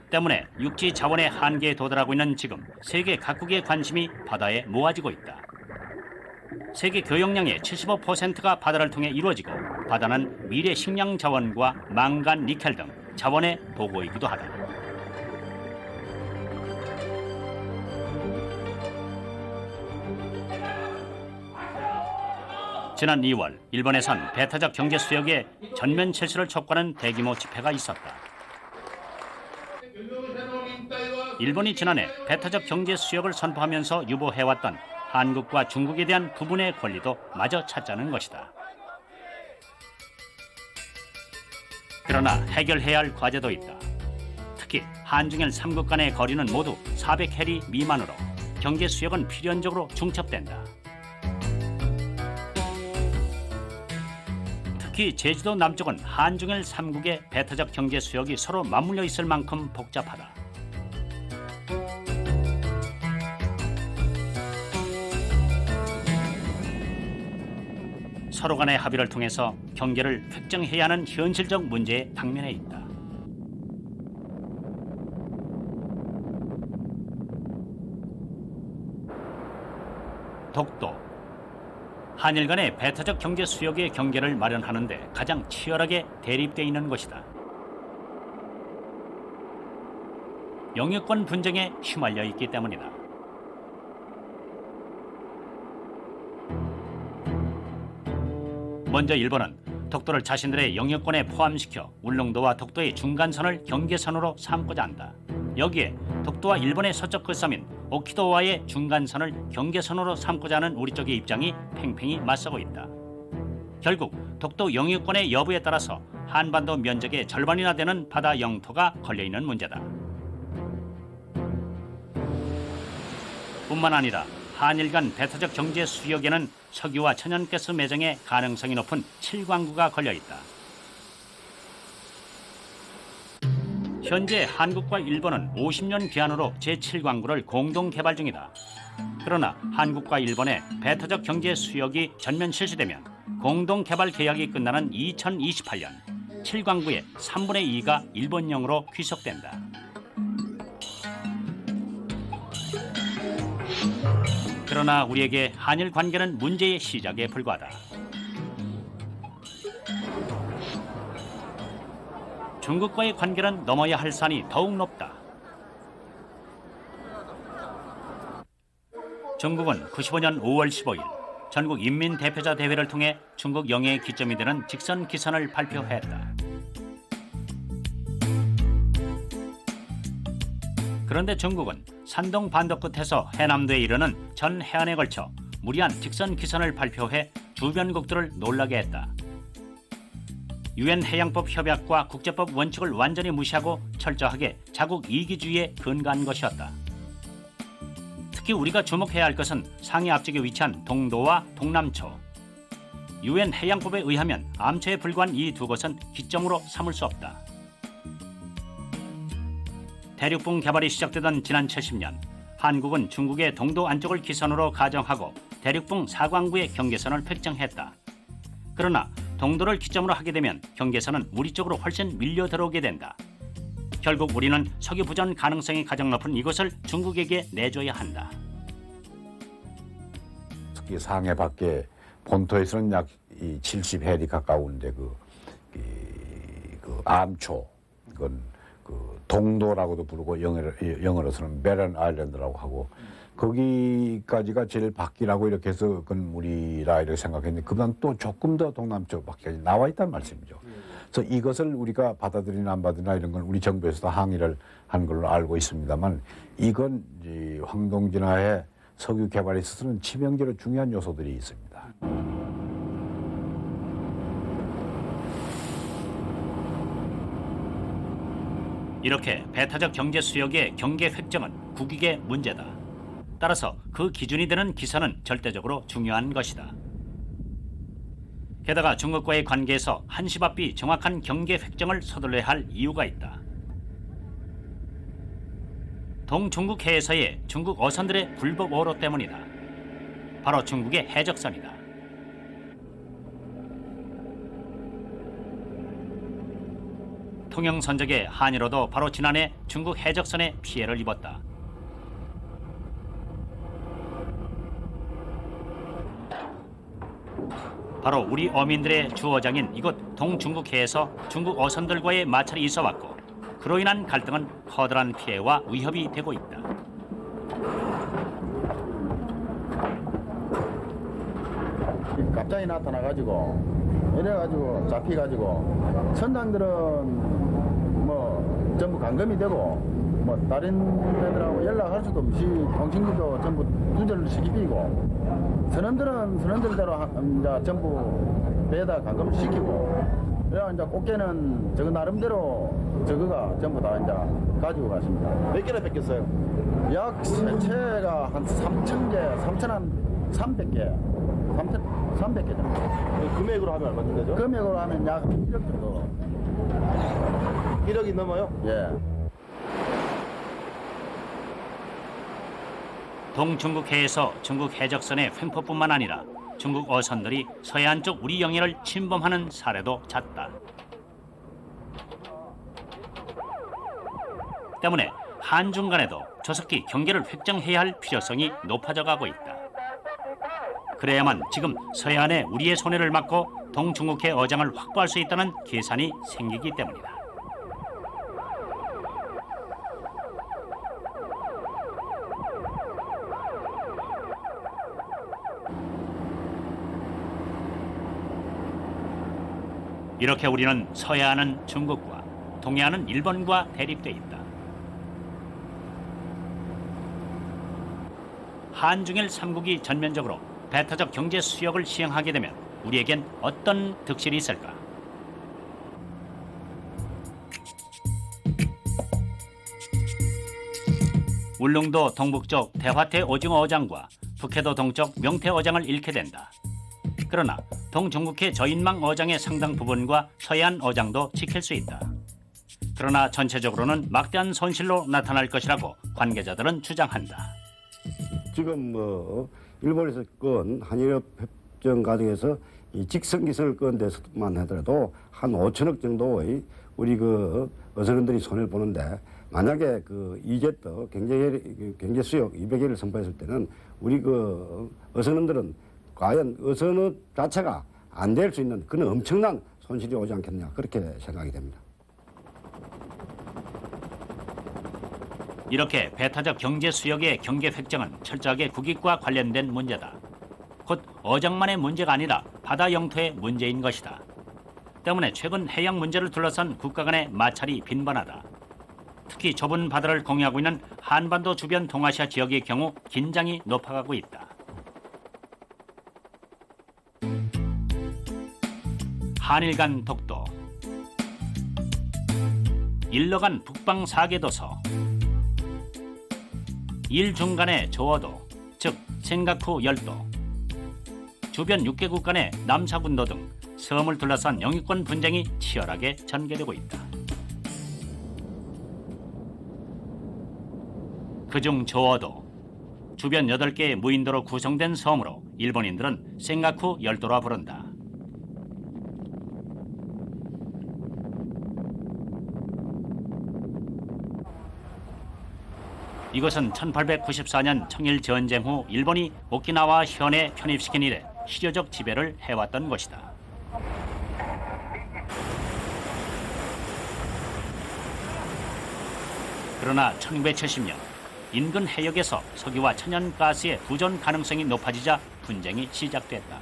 때문에 육지 자원의 한계에 도달하고 있는 지금 세계 각국의 관심이 바다에 모아지고 있다. 세계 교역량의 75%가 바다를 통해 이루어지고 바다는 미래 식량 자원과 망간, 니켈 등 자원의 도구이기도 하다. 지난 2월 일본에선 배타적 경제 수역의 전면 철수를 촉구하는 대규모 집회가 있었다. 일본이 지난해 배타적 경제 수역을 선포하면서 유보해왔던 한국과 중국에 대한 부분의 권리도 마저 찾자는 것이다. 그러나 해결해야 할 과제도 있다. 특히 한중일 3국 간의 거리는 모두 400해리 미만으로 경제 수역은 필연적으로 중첩된다. 특히 제주도 남쪽은 한중일 3국의 배타적 경제 수역이 서로 맞물려 있을 만큼 복잡하다. 서로 간의 합의를 통해서 경계를 획정해야 하는 현실적 문제에 당면해 있다. 독도. 한일 간의 배타적 경제 수역의 경계를 마련하는 데 가장 치열하게 대립되어 있는 것이다. 영유권 분쟁에 휘말려 있기 때문이다. 먼저 일본은 독도를 자신들의 영유권에 포함시켜 울릉도와 독도의 중간선을 경계선으로 삼고자 한다. 여기에 독도와 일본의 서쪽 끝섬인 오키도와의 중간선을 경계선으로 삼고자 하는 우리 쪽의 입장이 팽팽히 맞서고 있다. 결국 독도 영유권의 여부에 따라서 한반도 면적의 절반이나 되는 바다 영토가 걸려있는 문제다. 뿐만 아니라 한일 간 배타적 경제 수역에는 석유와 천연가스 매장의 가능성이 높은 7광구가 걸려있다. 현재 한국과 일본은 50년 기한으로 제7광구를 공동 개발 중이다. 그러나 한국과 일본의 배타적 경제 수역이 전면 실시되면 공동 개발 계약이 끝나는 2028년 7광구의 3분의 2가 일본령으로 귀속된다. 그러나 우리에게 한일 관계는 문제의 시작에 불과하다. 중국과의 관계는 넘어야 할 산이 더욱 높다. 중국은 95년 5월 15일 전국 인민대표자 대회를 통해 중국 영해의 기점이 되는 직선 기선을 발표했다. 그런데 중국은 산동 반도 끝에서 해남도에 이르는 전 해안에 걸쳐 무리한 직선 기선을 발표해 주변국들을 놀라게 했다. 유엔 해양법 협약과 국제법 원칙을 완전히 무시하고 철저하게 자국 이기주의에 근거한 것이었다. 특히 우리가 주목해야 할 것은 상해 앞쪽에 위치한 동도와 동남초. 유엔 해양법에 의하면 암초에 불과한 이 두 곳은 기점으로 삼을 수 없다. 대륙붕 개발이 시작되던 지난 70년, 한국은 중국의 동도 안쪽을 기선으로 가정하고 대륙붕 4광구의 경계선을 획정했다. 그러나 동도를 기점으로 하게 되면 경계선은 우리 쪽으로 훨씬 밀려 들어오게 된다. 결국 우리는 석유 부전 가능성이 가장 높은 이곳을 중국에게 내줘야 한다. 특히 상해 밖에 본토에서는 약 70해리 가까운데 그 암초, 그건 그 동도라고도 부르고 영어로서는 베런 아일랜드라고 하고 거기까지가 제일 밖이라고 이렇게 해서 그건 우리라 이렇게 생각했는데 그보다 또 조금 더 동남쪽 밖에 나와 있다는 말씀이죠. 그래서 이것을 우리가 받아들이나 안 받으나 이런 건 우리 정부에서도 항의를 한 걸로 알고 있습니다만 이건 이 황동진화의 석유 개발에 있어서는 치명적으로 중요한 요소들이 있습니다. 이렇게 배타적 경제 수역의 경계 획정은 국익의 문제다. 따라서 그 기준이 되는 기선은 절대적으로 중요한 것이다. 게다가 중국과의 관계에서 한시 앞이 정확한 경계 획정을 서둘러야 할 이유가 있다. 동중국 해에서의 중국 어선들의 불법 어로 때문이다. 바로 중국의 해적선이다. 통영선적의 한일호도 바로 지난해 중국 해적선에 피해를 입었다. 바로 우리 어민들의 주어장인 이곳 동중국해에서 중국 어선들과의 마찰이 있어왔고 그로 인한 갈등은 커다란 피해와 위협이 되고 있다. 갑자기 나타나가지고 이래가지고 잡혀가지고 선장들은 뭐 전부 감금이 되고 뭐 다른 데들하고 연락할 수도 없이 통신기도 전부 두절을 시키고 선원들은 선원들대로 이제 전부 배에다 감금을 시키고 그래야 이제 꽃게는 저거 나름대로 저거가 전부 다 이제 가지고 갔습니다. 몇 개나 뺏겼어요? 약 세체가 한 3,000개, 3,300개. 300개 정도. 금액으로 하면 얼마 정도 되죠? 금액으로 하면 약 1억 정도. 1억이 넘어요? 예. 동중국해에서 중국 해적선의 횡포뿐만 아니라 중국 어선들이 서해안 쪽 우리 영해를 침범하는 사례도 잦다. 때문에 한중 간에도 조속히 경계를 획정해야 할 필요성이 높아져 가고 있다. 그래야만 지금 서해안에 우리의 손해를 막고 동중국해 어장을 확보할 수 있다는 계산이 생기기 때문이다. 이렇게 우리는 서해안은 중국과 동해안은 일본과 대립돼 있다. 한중일 3국이 전면적으로 배타적 경제 수역을 시행하게 되면 우리에겐 어떤 득실이 있을까? 울릉도 동북쪽 대화태 오징어 어장과 북해도 동쪽 명태 어장을 잃게 된다. 그러나 동중국해 저인망 어장의 상당 부분과 서해안 어장도 지킬 수 있다. 그러나 전체적으로는 막대한 손실로 나타날 것이라고 관계자들은 주장한다. 지금 뭐 일본에서 건 한일협 협정 과정에서 이 직선기선을 건 데서만 하더라도 한 5천억 정도의 우리 그 어선들이 손해를 보는데 만약에 그 이제또 경제 수역 200개를 선포했을 때는 우리 그 어선들은 과연 어선업 자체가 안 될 수 있는 그런 엄청난 손실이 오지 않겠냐 그렇게 생각이 됩니다. 이렇게 배타적 경제 수역의 경계 획정은 철저하게 국익과 관련된 문제다. 곧 어장만의 문제가 아니라 바다 영토의 문제인 것이다. 때문에 최근 해양 문제를 둘러싼 국가 간의 마찰이 빈번하다. 특히 좁은 바다를 공유하고 있는 한반도 주변 동아시아 지역의 경우 긴장이 높아가고 있다. 한일 간 독도, 일러 간 북방 4개도서, 일중 간의 조어도, 즉 센가쿠 열도, 주변 6개국 간의 남사군도 등 섬을 둘러싼 영유권 분쟁이 치열하게 전개되고 있다. 그중 조어도, 주변 8개의 무인도로 구성된 섬으로 일본인들은 센가쿠 열도라 부른다. 이것은 1894년 청일 전쟁 후 일본이 오키나와 현에 편입시킨 이래 실효적 지배를 해왔던 것이다. 그러나 1970년 인근 해역에서 석유와 천연가스의 부존 가능성이 높아지자 분쟁이 시작됐다.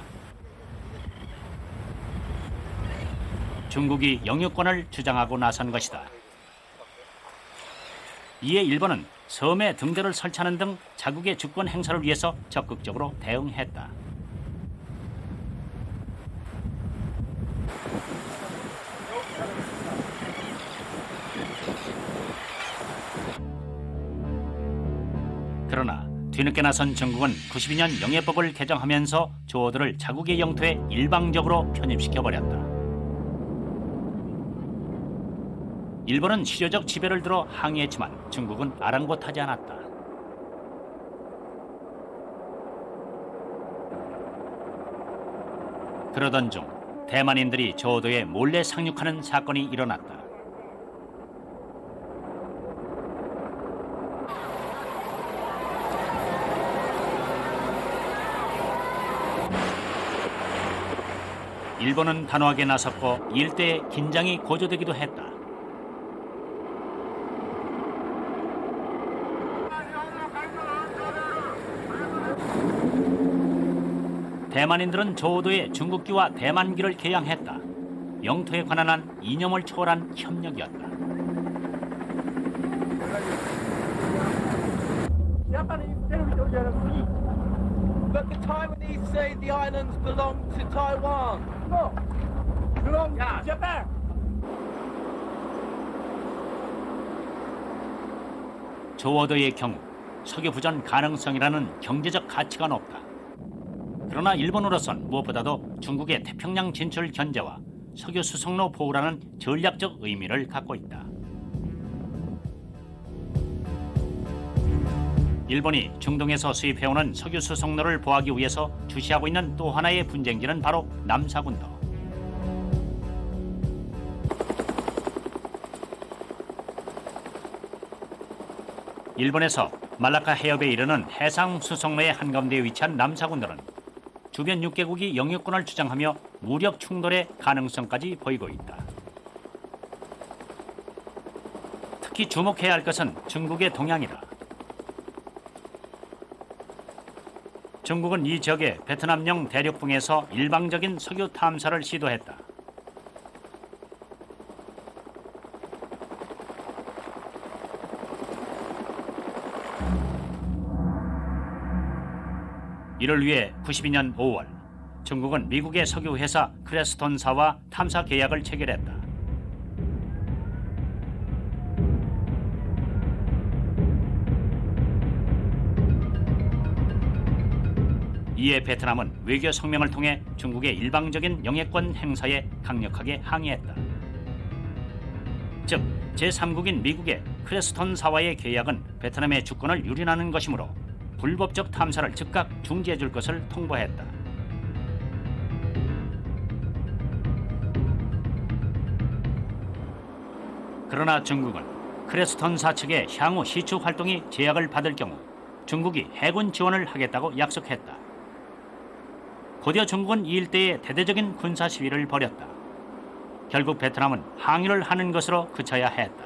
중국이 영유권을 주장하고 나선 것이다. 이에 일본은 섬에 등대를 설치하는 등 자국의 주권 행사를 위해서 적극적으로 대응했다. 그러나 뒤늦게 나선 중국은 92년 영해법을 개정하면서 조어들을 자국의 영토에 일방적으로 편입시켜버렸다. 일본은 실효적 지배를 들어 항의했지만 중국은 아랑곳하지 않았다. 그러던 중 대만인들이 저도에 몰래 상륙하는 사건이 일어났다. 일본은 단호하게 나섰고 일대의 긴장이 고조되기도 했다. 대만인들은 조도에 중국기와 대만기를 개양했다. 영토에 관한 한 이념을 초월한 협력이었다. But the Taiwanese say the islands belong to Taiwan. No, belong to Japan. 조어도의 경우 석유 부전 가능성이라는 경제적 가치가 높다. 그러나 일본으로선 무엇보다도 중국의 태평양 진출 견제와 석유 수송로 보호라는 전략적 의미를 갖고 있다. 일본이 중동에서 수입해오는 석유 수송로를 보호하기 위해서 주시하고 있는 또 하나의 분쟁지는 바로 남사군도. 일본에서 말라카 해협에 이르는 해상 수송로의 한가운데에 위치한 남사군도는 주변 6개국이 영유권을 주장하며 무력 충돌의 가능성까지 보이고 있다. 특히 주목해야 할 것은 중국의 동향이다. 중국은 이 지역의 베트남령 대륙붕에서 일방적인 석유 탐사를 시도했다. 이를 위해 92년 5월 중국은 미국의 석유 회사 크레스톤사와 탐사 계약을 체결했다. 이에 베트남은 외교 성명을 통해 중국의 일방적인 영해권 행사에 강력하게 항의했다. 즉, 제3국인 미국의 크레스톤사와의 계약은 베트남의 주권을 유린하는 것이므로 불법적 탐사를 즉각 중지해 줄 것을 통보했다. 그러나 중국은 크레스톤사 측의 향후 시추 활동이 제약을 받을 경우 중국이 해군 지원을 하겠다고 약속했다. 곧이어 중국은 이 일대에 대대적인 군사 시위를 벌였다. 결국 베트남은 항의를 하는 것으로 그쳐야 했다.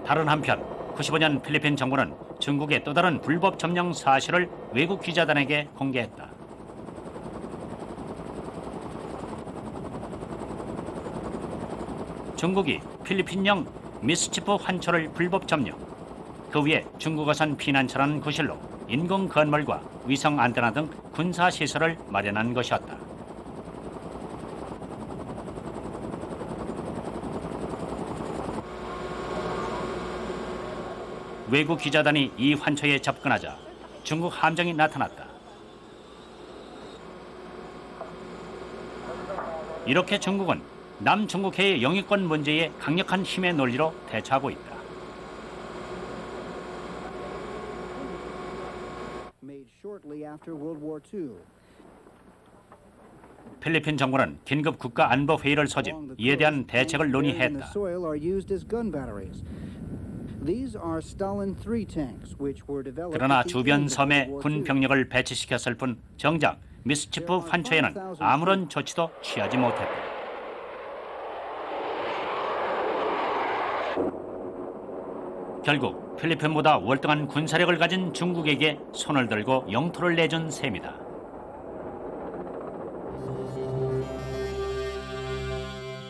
다른 한편 95년 필리핀 정부는 중국의 또 다른 불법 점령 사실을 외국 기자단에게 공개했다. 중국이 필리핀령 미스치프 환초를 불법 점령, 그 위에 중국어선 피난처라는 구실로 인공 건물과 위성 안테나 등 군사 시설을 마련한 것이었다. 외국 기자단이 이 환초에 접근하자 중국 함정이 나타났다. 이렇게 중국은 남중국해의 영유권 문제에 강력한 힘의 논리로 대처하고 있다. 필리핀 정부는 긴급 국가안보회의를 소집, 이에 대한 대책을 논의했다. These are Stalin 3 tanks, which were developed. 그러나 주변 섬에 군 병력을 배치시켰을 뿐 정작 미스치프 환초에는 아무런 조치도 취하지 못했다. 결국 필리핀보다 월등한 군사력을 가진 중국에게 손을 들고 영토를 내준 셈이다.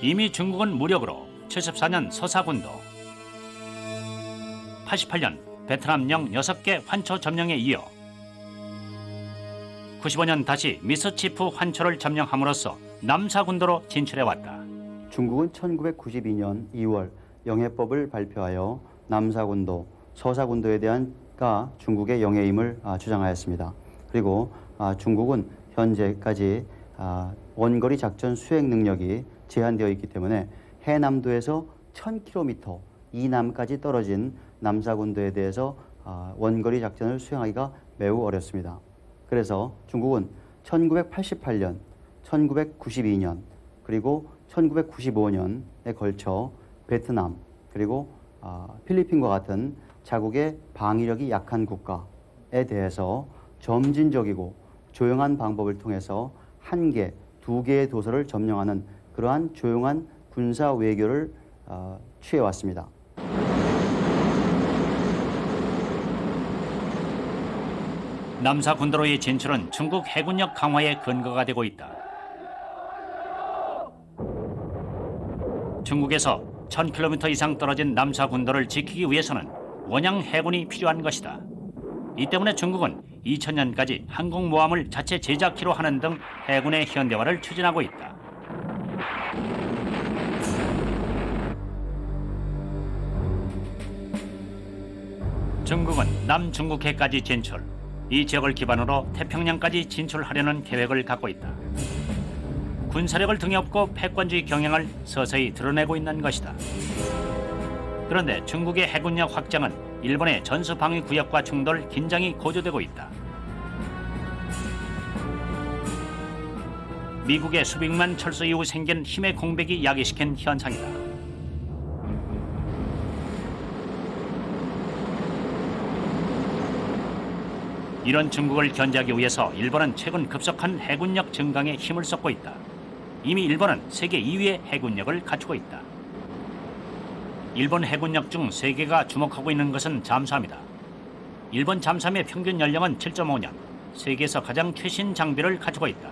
이미 중국은 무력으로 74년 서사군도, 88년 베트남령 6개 환초 점령에 이어 95년 다시 미스치프 환초를 점령함으로써 남사군도로 진출해왔다. 중국은 1992년 2월 영해법을 발표하여 남사군도, 서사군도에 대한 중국의 영해임을 주장하였습니다. 그리고 중국은 현재까지 원거리 작전 수행 능력이 제한되어 있기 때문에 해남도에서 1000km 이남까지 떨어진 남사군도에 대해서 원거리 작전을 수행하기가 매우 어렵습니다. 그래서 중국은 1988년, 1992년, 그리고 1995년에 걸쳐 베트남, 그리고 필리핀과 같은 자국의 방위력이 약한 국가에 대해서 점진적이고 조용한 방법을 통해서 1개, 2개의 도서를 점령하는 그러한 조용한 군사 외교를 취해왔습니다. 남사 군도로의 진출은 중국 해군력 강화의 근거가 되고 있다. 중국에서 1000km 이상 떨어진 남사 군도를 지키기 위해서는 원양 해군이 필요한 것이다. 이 때문에 중국은 2000년까지 항공모함을 자체 제작키로 하는 등 해군의 현대화를 추진하고 있다. 중국은 남중국해까지 진출, 이 지역을 기반으로 태평양까지 진출하려는 계획을 갖고 있다. 군사력을 등에 업고 패권주의 경향을 서서히 드러내고 있는 것이다. 그런데 중국의 해군력 확장은 일본의 전수방위구역과 충돌, 긴장이 고조되고 있다. 미국의 수빅만 철수 이후 생긴 힘의 공백이 야기시킨 현상이다. 이런 중국을 견제하기 위해서 일본은 최근 급속한 해군력 증강에 힘을 쏟고 있다. 이미 일본은 세계 2위의 해군력을 갖추고 있다. 일본 해군력 중 세계가 주목하고 있는 것은 잠수함이다. 일본 잠수함의 평균 연령은 7.5년, 세계에서 가장 최신 장비를 갖추고 있다.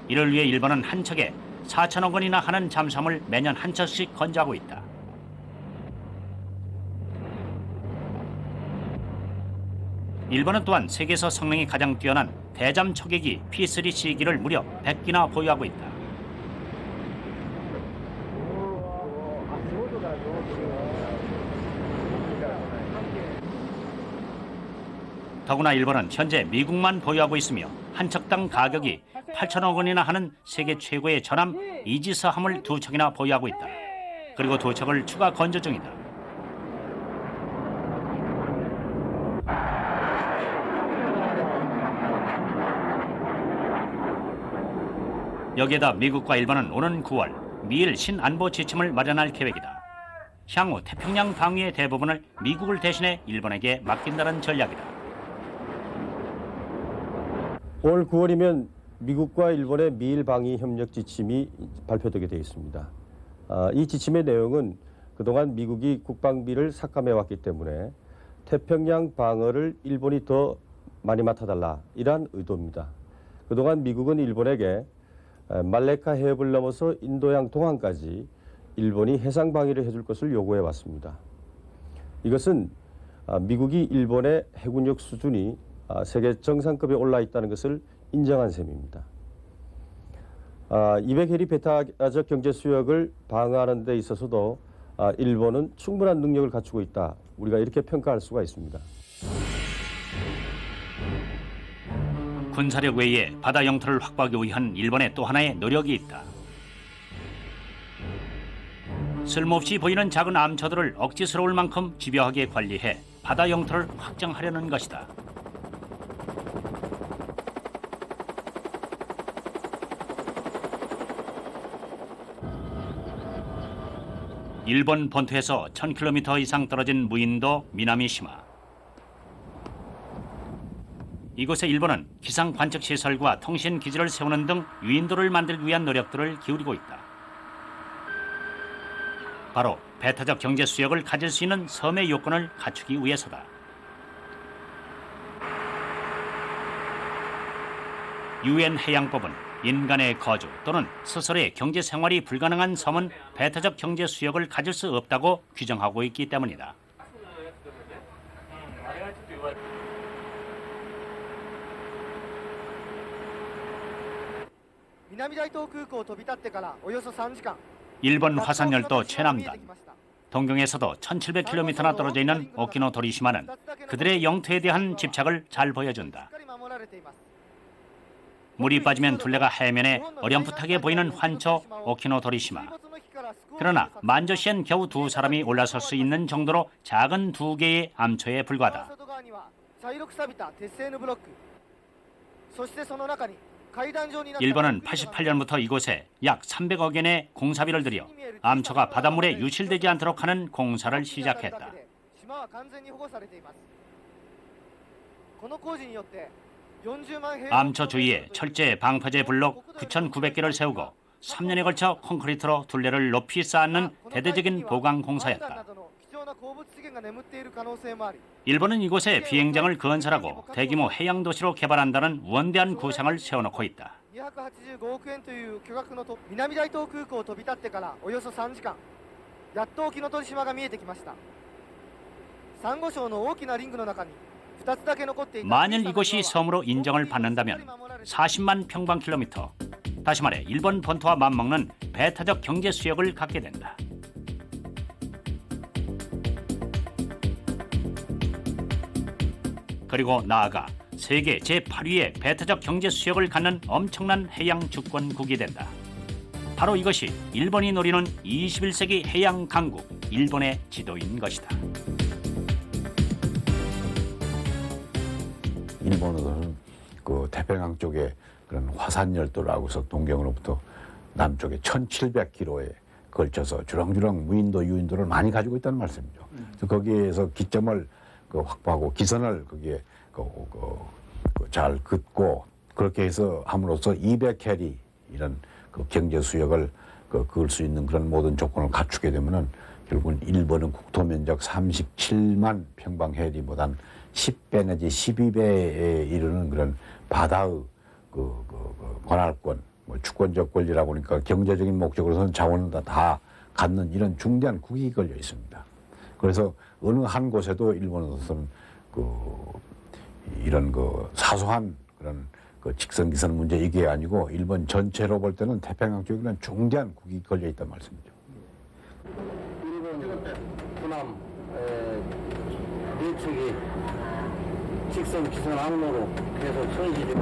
이를 위해 일본은 한 척에 4천억 원이나 하는 잠수함을 매년 한 척씩 건조하고 있다. 일본은 또한 세계에서 성능이 가장 뛰어난 대잠 초계기 P3C기를 무려 100기나 보유하고 있다. 더구나 일본은 현재 미국만 보유하고 있으며 한 척당 가격이 8천억 원이나 하는 세계 최고의 전함 이지스함을 2척이나 보유하고 있다. 그리고 2척을 추가 건조 중이다. 여기에다 미국과 일본은 오는 9월 미일 신안보 지침을 마련할 계획이다. 향후 태평양 방위의 대부분을 미국을 대신해 일본에게 맡긴다는 전략이다. 올 9월이면 미국과 일본의 미일 방위 협력 지침이 발표되게 되어 있습니다. 이 지침의 내용은 그동안 미국이 국방비를 삭감해왔기 때문에 태평양 방어를 일본이 더 많이 맡아달라, 이러한 의도입니다. 그동안 미국은 일본에게 말레카 해협을 넘어서 인도양 동항까지 일본이 해상 방위를 해줄 것을 요구해 왔습니다. 이것은 미국이 일본의 해군력 수준이 세계 정상급에 올라 있다는 것을 인정한 셈입니다. 200해리 배타적 경제 수역을 방어하는 데 있어서도 일본은 충분한 능력을 갖추고 있다, 우리가 이렇게 평가할 수가 있습니다. 군사력 외에 바다 영토를 확보하기 위한 일본의 또 하나의 노력이 있다. 쓸모없이 보이는 작은 암초들을 억지스러울 만큼 집요하게 관리해 바다 영토를 확장하려는 것이다. 일본 본토에서 1000km 이상 떨어진 무인도 미나미시마. 이곳에 일본은 기상 관측 시설과 통신 기지를 세우는 등 유인도를 만들기 위한 노력들을 기울이고 있다. 바로 배타적 경제 수역을 가질 수 있는 섬의 요건을 갖추기 위해서다. 유엔 해양법은 인간의 거주 또는 스스로의 경제 생활이 불가능한 섬은 배타적 경제 수역을 가질 수 없다고 규정하고 있기 때문이다. 일본 화산열도 최남단, 동경에서도 1700km나 떨어져 있는 오키노 도리시마는 그들의 영토에 대한 집착을 잘 보여준다. 물이 빠지면 둘레가 해면에 어렴풋하게 보이는 환초 오키노 도리시마. 그러나 만저시엔 겨우 두 사람이 올라설 수 있는 정도로 작은 두 개의 암초에 불과하다. 일본은 88년부터 이곳에 약 300억 엔의 공사비를 들여 암초가 바닷물에 유실되지 않도록 하는 공사를 시작했다. 암초 주위에 철제 방파제 블록 9,900개를 세우고 3년에 걸쳐 콘크리트로 둘레를 높이 쌓는 대대적인 보강 공사였다. 일본은 이곳에 비행장을 건설하고 대규모 해양 도시로 개발한다는 원대한 구상을 세워놓고 있다. 만일 이곳이 섬으로 인정을 받는다면 40만 평방킬로미터, 다시 말해 일본 본토와 맞먹는 배타적 경제 수역을 갖게 된다. 그리고 나아가 세계 제8위의 배타적 경제 수역을 갖는 엄청난 해양 주권국이 된다. 바로 이것이 일본이 노리는 21세기 해양 강국 일본의 지도인 것이다. 일본은 그 태평양 쪽에 그런 화산열도라고 해서 동경으로부터 남쪽에 1700km에 걸쳐서 주렁주렁 무인도, 유인도를 많이 가지고 있다는 말씀이죠. 그래서 거기에서 기점을 확보하고 기선을 거기에 잘 긋고 그렇게 해서 함으로써 200캐리 이런 그 경제 수역을 그을 수 있는 그런 모든 조건을 갖추게 되면은 결국은 일본은 국토 면적 37만 평방해리보단 10배 내지 12배에 이르는 그런 바다의 관할권, 주권적 권리라고 하니까 경제적인 목적으로서는 자원을 다 갖는 이런 중대한 국익이 걸려 있습니다. 그래서 어느 한 곳에도 일본으로서는 이런 사소한 그런 직선기선 문제 이게 아니고 일본 전체로 볼 때는 태평양 쪽에는 중대한 국익이 걸려 있단 말씀이죠. 일본 군함 밀축이 직선기선 항로로 계속 손실이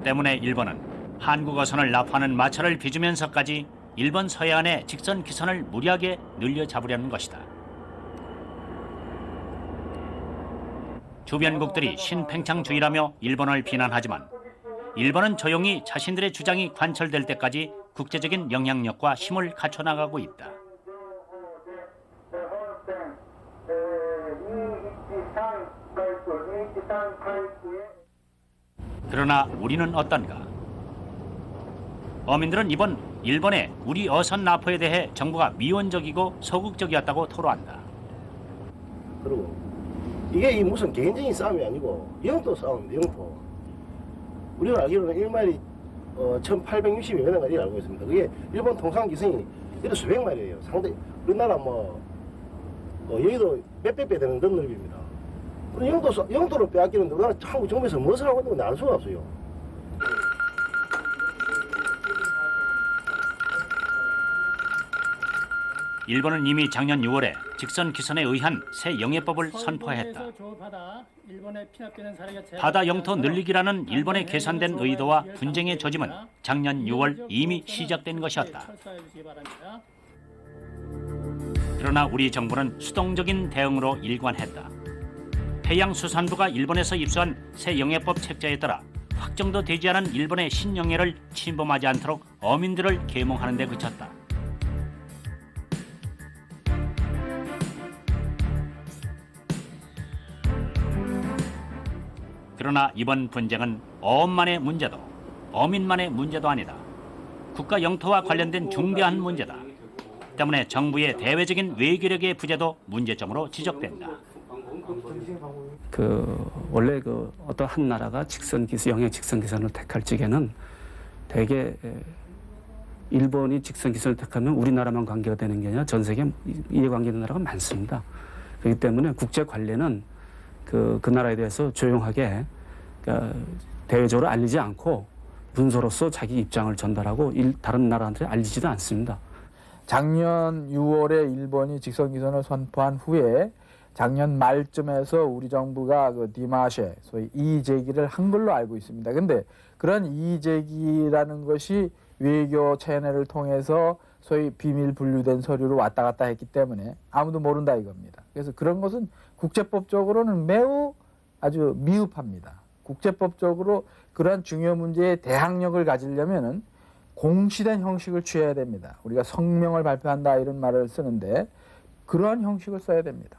때문에 일본은 한국 어선을 납포하는 마차를 빚으면서까지 일본 서해안의 직선 기선을 무리하게 늘려잡으려는 것이다. 주변국들이 신팽창주의라며 일본을 비난하지만 일본은 조용히 자신들의 주장이 관철될 때까지 국제적인 영향력과 힘을 갖춰나가고 있다. 그러나 우리는 어떤가? 어민들은 이번 일본의 우리 어선 납포에 대해 정부가 미온적이고 소극적이었다고 토로한다. 그리고 이게 무슨 개인적인 싸움이 아니고 영토 싸움입니다. 영토. 우리가 알기로는 1마일이 1860여 년까지 알고 있습니다. 그게 일본 통상 기승이 이래 수백 마일이에요. 상당히 우리나라 여기도 몇백 배 되는 그런 넓이입니다. 영토를 빼앗기는데 우리나라 한국 정부에서 무엇을 하고 있는 건지 알 수가 없어요. 일본은 이미 작년 6월에 직선 기선에 의한 새 영해법을 선포했다. 바다 영토 늘리기라는 일본의 계산된 의도와 분쟁의 조짐은 작년 6월 이미 시작된 것이었다. 그러나 우리 정부는 수동적인 대응으로 일관했다. 해양수산부가 일본에서 입수한 새 영해법 책자에 따라 확정도 되지 않은 일본의 신영해를 침범하지 않도록 어민들을 계몽하는 데 그쳤다. 그러나 이번 분쟁은 어업만의 문제도 어민만의 문제도 아니다. 국가 영토와 관련된 중대한 문제다. 때문에 정부의 대외적인 외교력의 부재도 문제점으로 지적된다. 원래 어떤 한 나라가 영해 직선 기선을 택할 적에는 대개 일본이 직선 기선을 택하면 우리나라만 관계가 되는 게 아니라 전 세계 이해관계 있는 나라가 많습니다. 그렇기 때문에 국제 관례는 그 나라에 대해서 조용하게 대외적으로 알리지 않고 문서로서 자기 입장을 전달하고 다른 나라한테 알리지도 않습니다. 작년 6월에 일본이 직선기선을 선포한 후에 작년 말쯤에서 우리 정부가 디마셰, 소위 이의제기를 한 걸로 알고 있습니다. 근데 그런 이의제기라는 것이 외교 채널을 통해서 소위 비밀 분류된 서류로 왔다 갔다 했기 때문에 아무도 모른다 이겁니다. 그래서 그런 것은 국제법적으로는 매우 아주 미흡합니다. 국제법적으로 그러한 중요 문제에 대항력을 가지려면은 공시된 형식을 취해야 됩니다. 우리가 성명을 발표한다 이런 말을 쓰는데 그러한 형식을 써야 됩니다.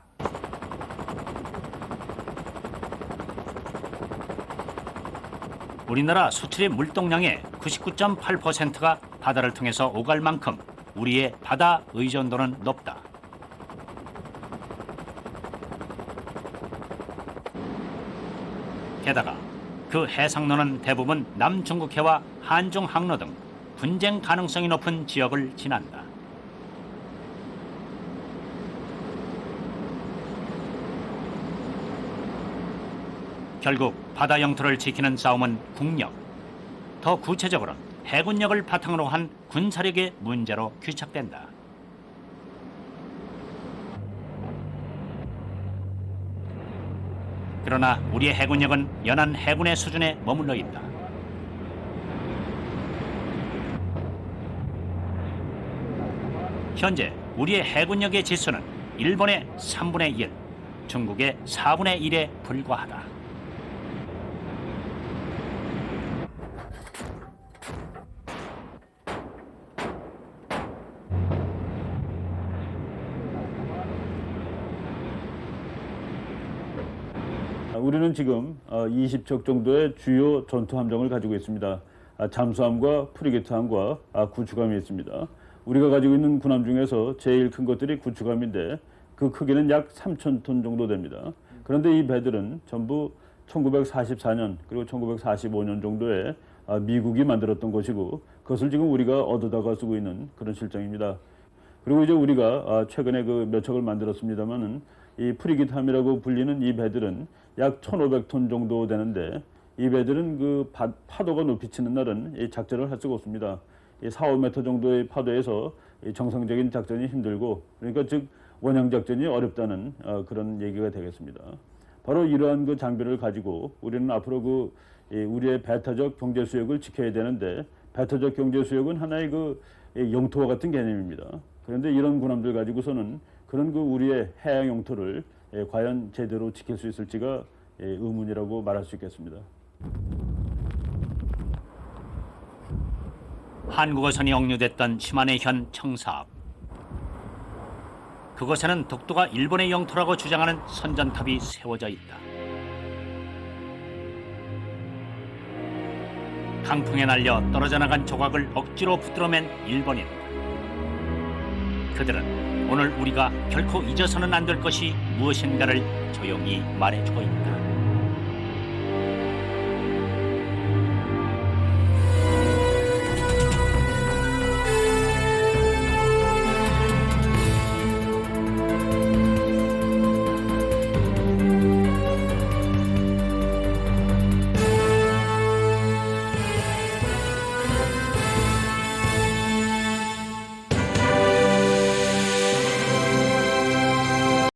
우리나라 수출의 물동량의 99.8%가 바다를 통해서 오갈 만큼 우리의 바다 의존도는 높다. 게다가 그 해상로는 대부분 남중국해와 한중 항로 등 분쟁 가능성이 높은 지역을 지난다. 결국 바다 영토를 지키는 싸움은 국력, 더 구체적으로는 해군력을 바탕으로 한 군사력의 문제로 귀착된다. 그러나 우리의 해군력은 연안 해군의 수준에 머물러 있다. 현재 우리의 해군력의 지수는 일본의 3분의 1, 중국의 4분의 1에 불과하다. 우리는 지금 20척 정도의 주요 전투함정을 가지고 있습니다. 잠수함과 프리게트함과 구축함이 있습니다. 우리가 가지고 있는 군함 중에서 제일 큰 것들이 구축함인데 그 크기는 약 3,000톤 정도 됩니다. 그런데 이 배들은 전부 1944년 그리고 1945년 정도에 미국이 만들었던 것이고 그것을 지금 우리가 얻어다가 쓰고 있는 그런 실정입니다. 그리고 이제 우리가 최근에 몇 척을 만들었습니다만은 이 프리게트함이라고 불리는 이 배들은 약 1,500톤 정도 되는데 이 배들은 파도가 높이 치는 날은 이 작전을 할 수가 없습니다. 이 4, 5m 정도의 파도에서 이 정상적인 작전이 힘들고 그러니까 즉 원형 작전이 어렵다는 그런 얘기가 되겠습니다. 바로 이러한 장비를 가지고 우리는 앞으로 우리의 배타적 경제 수역을 지켜야 되는데 배타적 경제 수역은 하나의 영토와 같은 개념입니다. 그런데 이런 군함들 가지고서는 그런 우리의 해양 영토를 과연 제대로 지킬 수 있을지가 의문이라고 말할 수 있겠습니다. 한국어선이 억류됐던 시마네현 청사업. 그곳에는 독도가 일본의 영토라고 주장하는 선전탑이 세워져 있다. 강풍에 날려 떨어져 나간 조각을 억지로 붙들어맨 일본인. 그들은 오늘 우리가 결코 잊어서는 안 될 것이 무엇인가를 조용히 말해주고 있다.